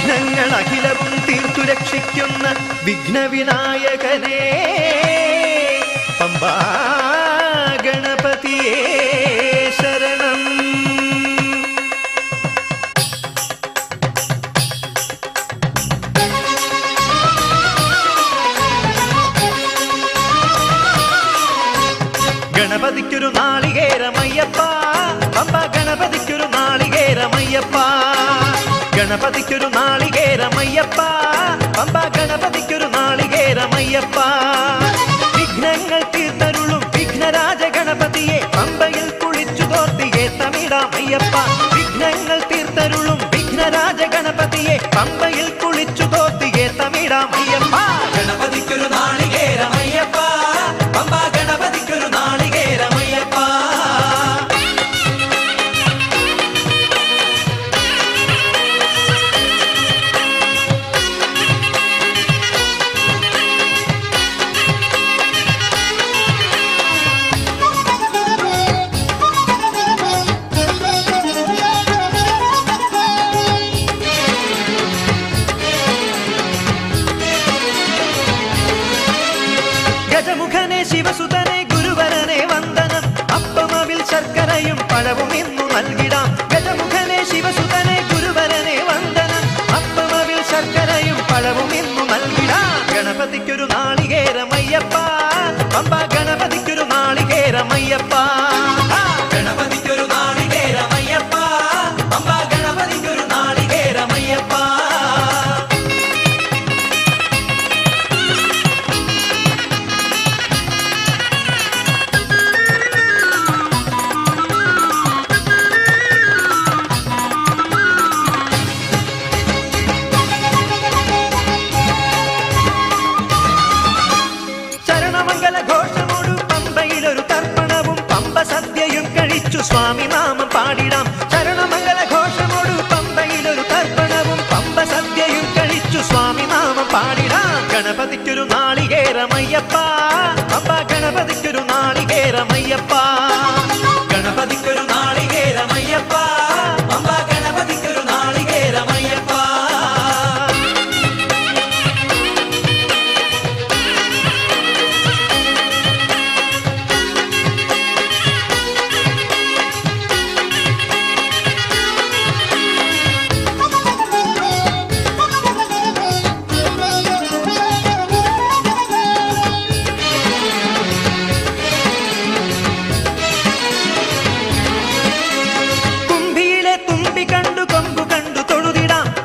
വിഘ്നങ്ങൾ അഖിലവും തീർത്തു രക്ഷിക്കുന്ന വിഘ്നവിനായകനേ പമ്പാ ഗണപതിയേ ശരണം. ഗണപതിക്കൊരു നാളികേരമയ്യപ്പ പമ്പ ഗണപതിക്കൊരു നാളികേരമയ്യപ്പ ഗണപതിക്കൊരു നാളികേരമയ്യപ്പ പമ്പ ഗണപതിക്കൊരു നാളികേരമയ്യപ്പ. വിഘ്നങ്ങൾ തീർത്തരുളും വിഘ്നരാജ ഗണപതിയെ പമ്പയിൽ കുളിച്ചു തോർത്തിയെ തമിഴാമയ്യപ്പ. വിഘ്നങ്ങൾ തീർത്തരുളും വിഘ്നരാജ ഗണപതിയെ പമ്പയിൽ കുളിച്ചു തോർത്തിയെ തമിഴാമയ്യപ്പ. ഗണപതിക്കൊരു നാളികേരമയ്യപ്പ പമ്പ ഗണപതിക്കൊരു നാളികേരമയ്യപ്പ. ഗജമുഖനെ ശിവസുതനെ ഗുരുവരനെ വന്ദനം അപ്പമവിൽ ശർക്കരയും പഴവും ഇന്നു നൽകിടാം. ഗജമുഖനെ ശിവസുതനെ ഗുരുവരനെ വന്ദനം അപ്പമവിൽ ശർക്കരയും പഴവും ഇന്നു നൽകിടാം. ഗണപതിക്കൊരു നാളികേരമയ്യപ്പ പമ്പ ഗണപതിക്കൊരു നാളികേരമയ്യപ്പ. ഗണപതിക്കൊരു നാളികേരമയ്യപ്പ പമ്പ ഗണപതിക്കൊരു നാളികേരമയ്യപ്പ. ശരണമംഗലഘോഷമോടു പമ്പയിലൊരു തർപ്പണവും പമ്പ സദ്യയും കഴിച്ചു സ്വാമി നാമം പാടിടാം. ശരണമംഗലഘോഷമോടു പമ്പയിലൊരു തർപ്പണവും പമ്പ സദ്യയും കഴിച്ചു സ്വാമി നാമം പാടിടാം. ഗണപതിക്കൊരു നാളികേരമയ്യപ്പ പമ്പ ഗണപതിക്കൊരു നാളികേരമയ്യപ്പ. ഗണപതിക്കൊരു നാളികേരമയ്യപ്പ പമ്പ ഗണപതിക്കൊരു നാളികേരമയ്യപ്പ.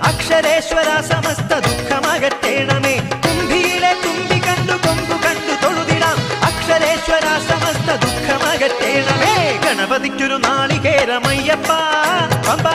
അക്ഷരേശ്വര സമസ്ത ദുഃഖമകറ്റേണമേ. കുംഭിയിലെ തുമ്പി കണ്ടു കൊമ്പു കണ്ടു തൊഴുതിടാം അക്ഷരേശ്വര സമസ്ത ദുഃഖമകറ്റേണമേ. ഗണപതിക്കൊരു നാളികേരമയ്യപ്പ പമ്പ